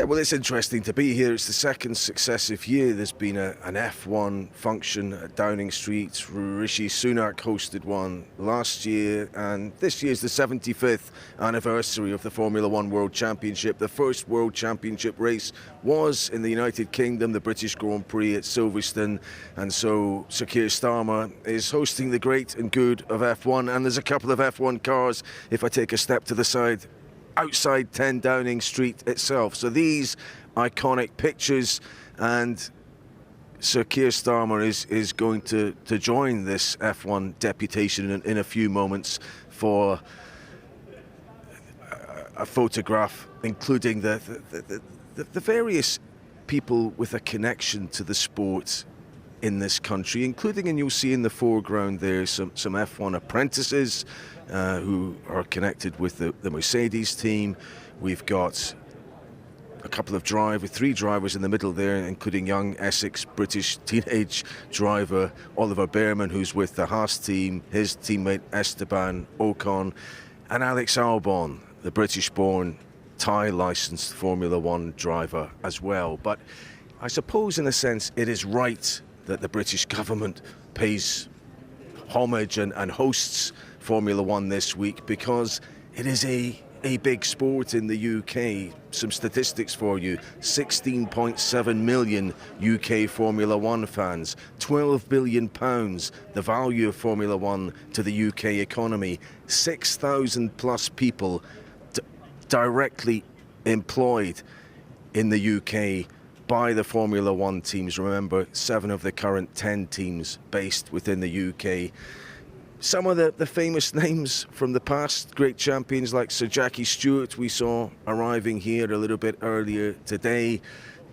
Yeah, well, it's interesting to be here. It's the second successive year there's been an F1 function at Downing Street. Rishi Sunak hosted one last year, and this year's the 75th anniversary of the Formula One World Championship. The first World Championship race was in the United Kingdom, the British Grand Prix at Silverstone, and so Sir Keir Starmer is hosting the great and good of F1, and there's a couple of F1 cars, if I take a step to the side, outside 10 Downing Street itself. So these iconic pictures, and Sir Keir Starmer is going to join this F1 deputation in a few moments for a photograph, including the various people with a connection to the sport in this country, including, and you'll see in the foreground there, some F1 apprentices who are connected with the Mercedes team. We've got a couple of three drivers in the middle there, including young Essex British teenage driver Oliver Bearman, who's with the Haas team, his teammate Esteban Ocon, and Alex Albon, the British-born Thai licensed Formula One driver as well. But I suppose in a sense it is right that the British government pays homage and hosts Formula One this week, because it is a big sport in the UK. Some statistics for you: 16.7 million UK Formula One fans, £12 billion the value of Formula One to the UK economy, 6,000 plus people directly employed in the UK by the Formula One teams. Remember, 7 of the current 10 teams based within the UK. Some of the famous names from the past, great champions like Sir Jackie Stewart, we saw arriving here a little bit earlier today.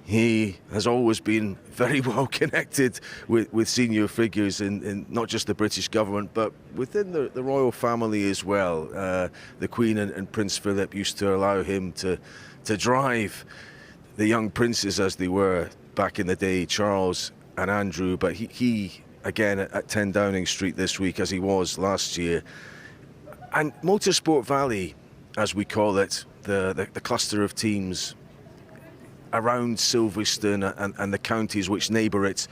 He has always been very well connected with senior figures in not just the British government, but within the royal family as well. The Queen and Prince Philip used to allow him to drive the young princes, as they were back in the day, Charles and Andrew. But he again at 10 Downing Street this week, as he was last year. And Motorsport Valley, as we call it, the cluster of teams around Silverstone and the counties which neighbour it,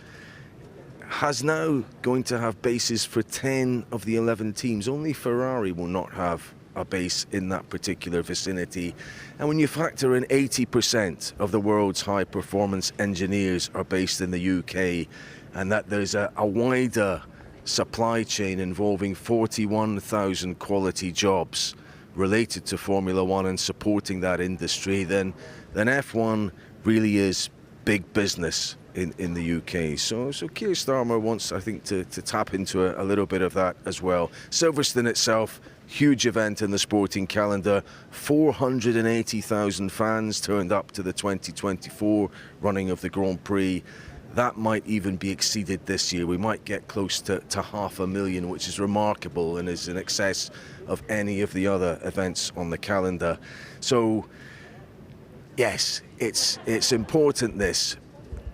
has now going to have bases for 10 of the 11 teams. Only Ferrari will not have a base in that particular vicinity. And when you factor in 80% of the world's high performance engineers are based in the UK, and that there's a wider supply chain involving 41,000 quality jobs related to Formula One and supporting that industry, then F1 really is big business in the UK. So Keir Starmer wants, I think, to tap into a little bit of that as well. Silverstone itself, huge event in the sporting calendar. 480,000 fans turned up to the 2024 running of the Grand Prix. That might even be exceeded this year. We might get close to 500,000, which is remarkable and is in excess of any of the other events on the calendar. So, yes, it's important, this.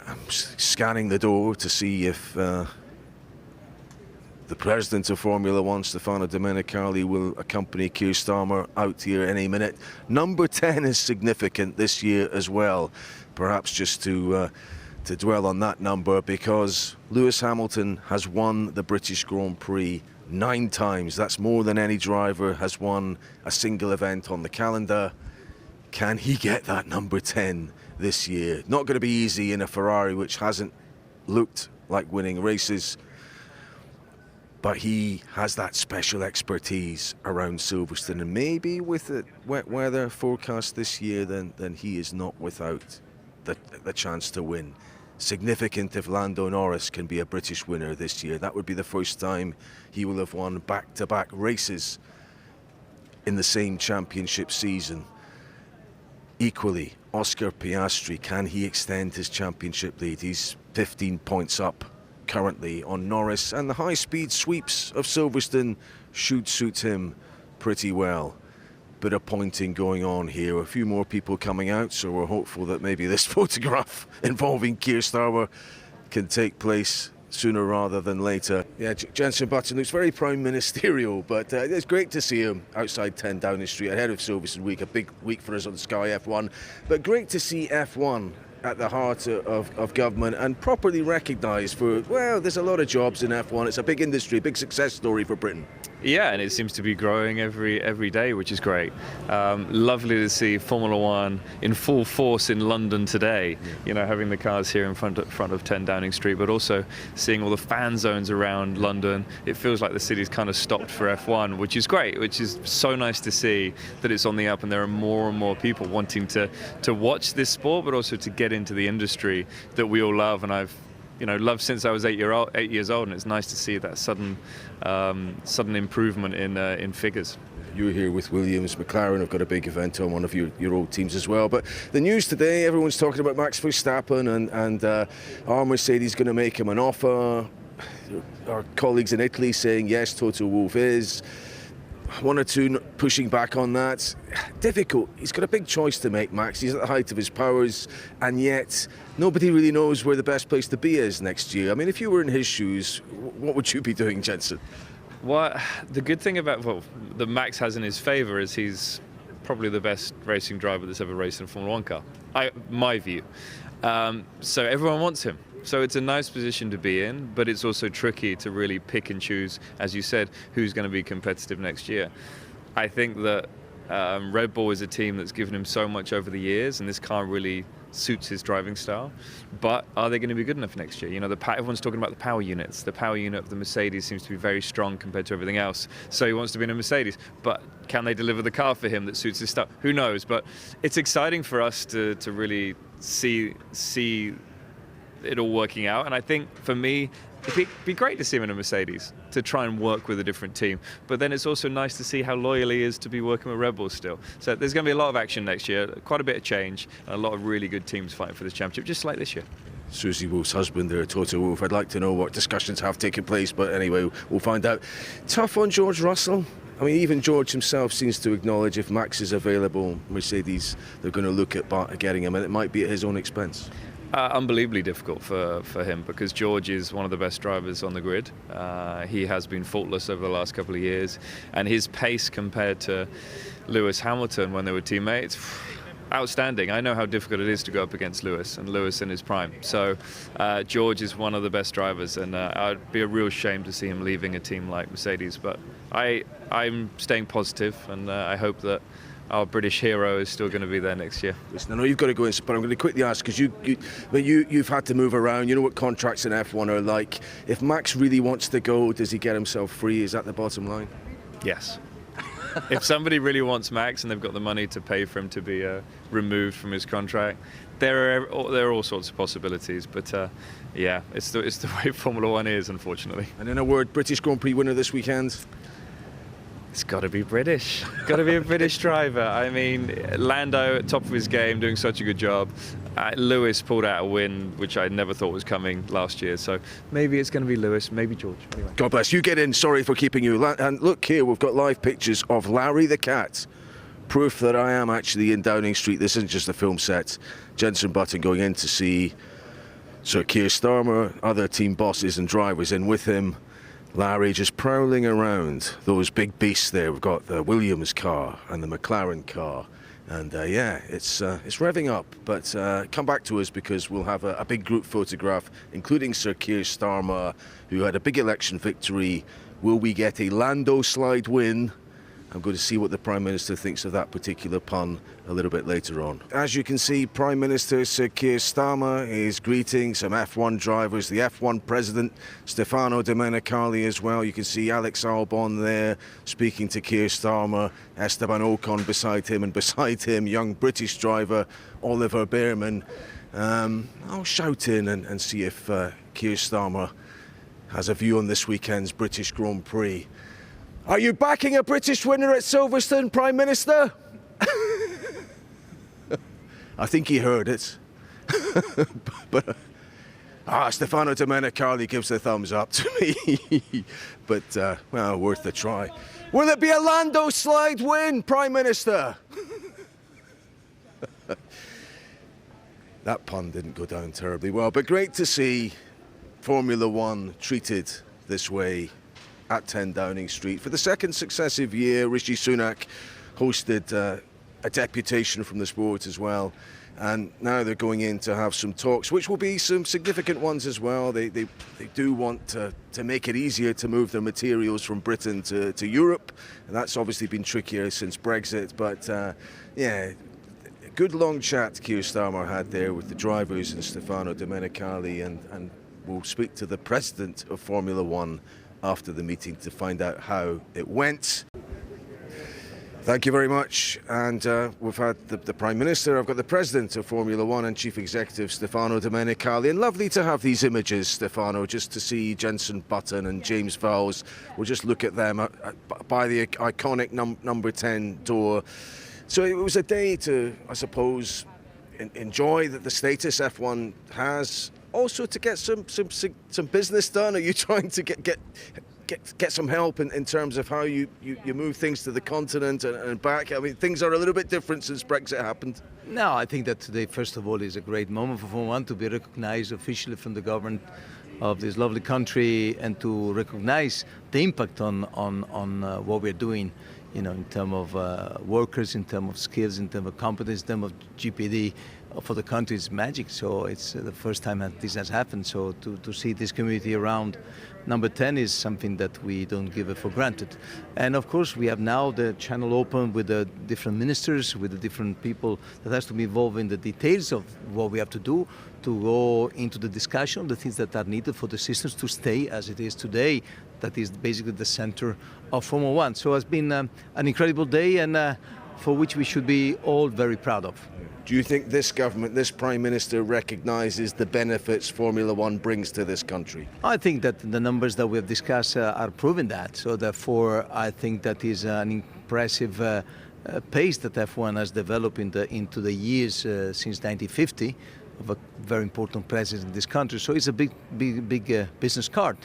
I'm scanning the door to see if the president of Formula One, Stefano Domenicali, will accompany Keir Starmer out here any minute. Number 10 is significant this year as well. Perhaps just to dwell on that number, because Lewis Hamilton has won the British Grand Prix 9 times. That's more than any driver has won a single event on the calendar. Can he get that number 10 this year? Not going to be easy in a Ferrari which hasn't looked like winning races, but he has that special expertise around Silverstone, and maybe with the wet weather forecast this year, then he is not without the chance to win. Significant if Lando Norris can be a British winner this year. That would be the first time he will have won back-to-back races in the same championship season. Equally, Oscar Piastri, can he extend his championship lead? He's 15 points up currently on Norris, and the high-speed sweeps of Silverstone should suit him pretty well. Bit of pointing going on here, a few more people coming out, so we're hopeful that maybe this photograph involving Keir Starmer can take place sooner rather than later. Yeah, Jenson Button looks very prime ministerial, but it's great to see him outside 10 Downing Street ahead of Silverstone week, a big week for us on Sky F1. But great to see F1 at the heart of government and properly recognised for, well, there's a lot of jobs in F1. It's a big industry, a big success story for Britain. Yeah, and it seems to be growing every day, which is great. Lovely to see Formula One in full force in London today. You know, having the cars here in front of 10 Downing Street, but also seeing all the fan zones around London. It feels like the city's kind of stopped for F1, which is great, which is so nice to see that it's on the up and there are more and more people wanting to watch this sport, but also to get into the industry that we all love. And I've loved since I was 8 years old, and it's nice to see that sudden improvement in figures. You're here with Williams. McLaren have got a big event on one of your old teams as well. But the news today, everyone's talking about Max Verstappen and our Mercedes going to make him an offer. Our colleagues in Italy saying yes, Toto Wolff is. One or two pushing back on that. Difficult. He's got a big choice to make, Max. He's at the height of his powers, and yet nobody really knows where the best place to be is next year. I mean, if you were in his shoes, what would you be doing, Jenson? Well, the good thing about that Max has in his favour is he's probably the best racing driver that's ever raced in a Formula One car. My view. So everyone wants him. So it's a nice position to be in, but it's also tricky to really pick and choose, as you said, who's going to be competitive next year. I think that Red Bull is a team that's given him so much over the years, and this car really suits his driving style. But are they going to be good enough next year? You know, everyone's talking about the power units. The power unit of the Mercedes seems to be very strong compared to everything else. So he wants to be in a Mercedes. But can they deliver the car for him that suits his style? Who knows? But it's exciting for us to really see it all working out. And I think for me, it'd be great to see him in a Mercedes, to try and work with a different team. But then it's also nice to see how loyal he is to be working with Red Bull still. So there's going to be a lot of action next year, quite a bit of change, and a lot of really good teams fighting for this championship, just like this year. Susie Wolff's husband there, Toto Wolff. I'd like to know what discussions have taken place, but anyway, we'll find out. Tough on George Russell. I mean, even George himself seems to acknowledge if Max is available, Mercedes, they're going to look at getting him, and it might be at his own expense. Unbelievably difficult for him, because George is one of the best drivers on the grid. He has been faultless over the last couple of years, and his pace compared to Lewis Hamilton when they were teammates, outstanding. I know how difficult it is to go up against Lewis, and Lewis in his prime. So George is one of the best drivers, and it'd be a real shame to see him leaving a team like Mercedes. But I'm staying positive, and I hope that our British hero is still going to be there next year. Listen, I know you've got to go in, but I'm going to quickly ask, because you've had to move around. You know what contracts in F1 are like. If Max really wants to go, does he get himself free? Is that the bottom line? Yes. If somebody really wants Max and they've got the money to pay for him to be removed from his contract, there are all sorts of possibilities. But yeah, it's the way Formula One is, unfortunately. And in a word, British Grand Prix winner this weekend? It's got to be British. Got to be a British driver. I mean, Lando at top of his game, doing such a good job. Lewis pulled out a win, which I never thought was coming last year. So maybe it's going to be Lewis, maybe George. Anyway. God bless. You get in. Sorry for keeping you. And look here, we've got live pictures of Larry the Cat. Proof that I am actually in Downing Street. This isn't just a film set. Jenson Button going in to see Sir Keir Starmer, other team bosses and drivers in with him. Larry just prowling around those big beasts there. We've got the Williams car and the McLaren car. And yeah, it's revving up. But come back to us, because we'll have a big group photograph, including Sir Keir Starmer, who had a big election victory. Will we get a Lando slide win? I'm going to see what the Prime Minister thinks of that particular pun a little bit later on. As you can see, Prime Minister Sir Keir Starmer is greeting some F1 drivers, the F1 President Stefano Domenicali as well. You can see Alex Albon there speaking to Keir Starmer, Esteban Ocon beside him, and beside him, young British driver Oliver Bearman. I'll shout in and see if Keir Starmer has a view on this weekend's British Grand Prix. Are you backing a British winner at Silverstone, Prime Minister? I think he heard it. but Stefano Domenicali gives the thumbs up to me. But, well, worth a try. Will it be a Lando slide win, Prime Minister? That pun didn't go down terribly well, but great to see Formula One treated this way at 10 Downing Street. For the second successive year, Rishi Sunak hosted a deputation from the sport as well. And now they're going in to have some talks, which will be some significant ones as well. They do want to make it easier to move their materials from Britain to Europe. And that's obviously been trickier since Brexit. But yeah, a good long chat Keir Starmer had there with the drivers and Stefano Domenicali. And we'll speak to the president of Formula One after the meeting to find out how it went. Thank you very much. And we've had the Prime Minister, I've got the President of Formula One and Chief Executive Stefano Domenicali. And lovely to have these images, Stefano, just to see Jenson Button and James Vowles. We'll just look at them by the iconic number 10 door. So it was a day to, I suppose, enjoy the status F1 has. Also to get some business done. Are you trying to get some help in terms of how you move things to the continent and back? I mean, things are a little bit different since Brexit happened. No, I think that today, first of all, is a great moment for Formula One to be recognized officially from the government of this lovely country and to recognize the impact on what we're doing, you know, in terms of workers, in terms of skills, in terms of competence, in terms of GPD. For the country, it's magic. So it's the first time that this has happened. So to see this community around number 10 is something that we don't give it for granted. And of course, we have now the channel open with the different ministers, with the different people that has to be involved in the details of what we have to do to go into the discussion, the things that are needed for the systems to stay as it is today. That is basically the center of Formula One. So it's been an incredible day and for which we should be all very proud of. Do you think this government, this Prime Minister, recognises the benefits Formula One brings to this country? I think that the numbers that we have discussed are proving that. So therefore, I think that is an impressive pace that F1 has developed into the years since 1950 of a very important presence in this country. So it's a big business card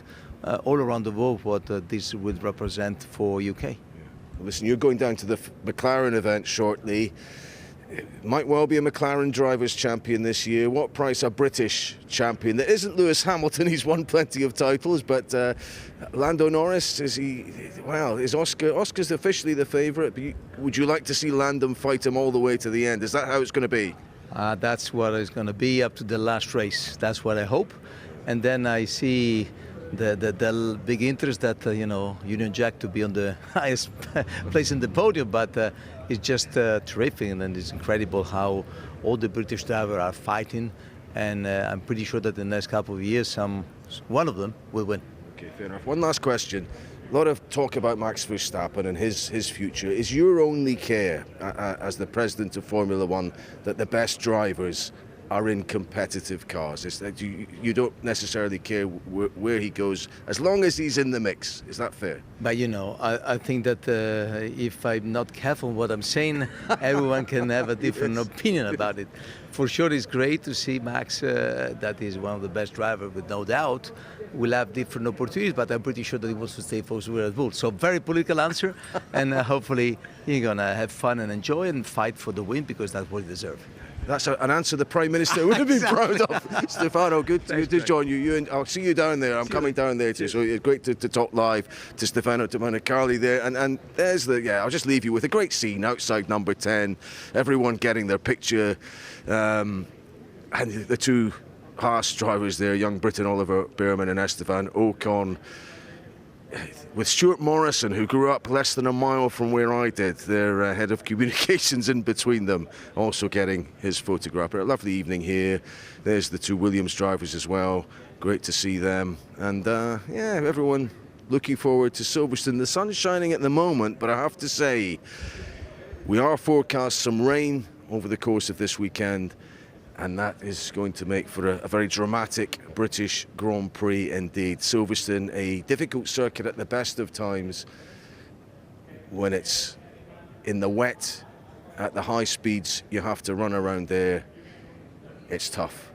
all around the world what this will represent for UK. Yeah. Listen, you're going down to the McLaren event shortly. It might well be a McLaren Drivers' Champion this year. What price a British champion? There isn't Lewis Hamilton. He's won plenty of titles, but Lando Norris, is he? Well, is Oscar's officially the favourite? Would you like to see Lando fight him all the way to the end? Is that how it's going to be? That's what it's going to be up to the last race. That's what I hope. And then I see the big interest that Union Jack to be on the highest place in the podium, but it's just terrific, and it's incredible how all the British drivers are fighting, and I'm pretty sure that in the next couple of years one of them will win. Okay, fair enough. One last question. A lot of talk about Max Verstappen and his future. Is your only care as the president of Formula One that the best drivers are in competitive cars? Is that you don't necessarily care where he goes as long as he's in the mix? Is that fair? But I think that if I'm not careful what I'm saying, everyone can have a different opinion about it. For sure, it's great to see Max, that is one of the best drivers, with no doubt. Will have different opportunities, but I'm pretty sure that he wants to stay focused with Red Bull. So very political answer, and hopefully he's gonna have fun and enjoy and fight for the win, because that's what he deserves. That's an answer the Prime Minister would have been proud of. Stefano, good to join you. And I'll see you down there. I'm coming down there too. So it's great to talk live to Stefano Domenicali there. And there's I'll just leave you with a great scene outside number 10. Everyone getting their picture. And the two Haas drivers there, young Britain Oliver Bearman and Esteban Ocon, with Stuart Morrison, who grew up less than a mile from where I did, their head of communications in between them, also getting his photograph. A lovely evening here. There's the two Williams drivers as well. Great to see them. And yeah, everyone looking forward to Silverstone. The sun's shining at the moment, but I have to say, we are forecast some rain over the course of this weekend, and that is going to make for a very dramatic British Grand Prix indeed. Silverstone, a difficult circuit at the best of times. When it's in the wet, at the high speeds you have to run around there, it's tough.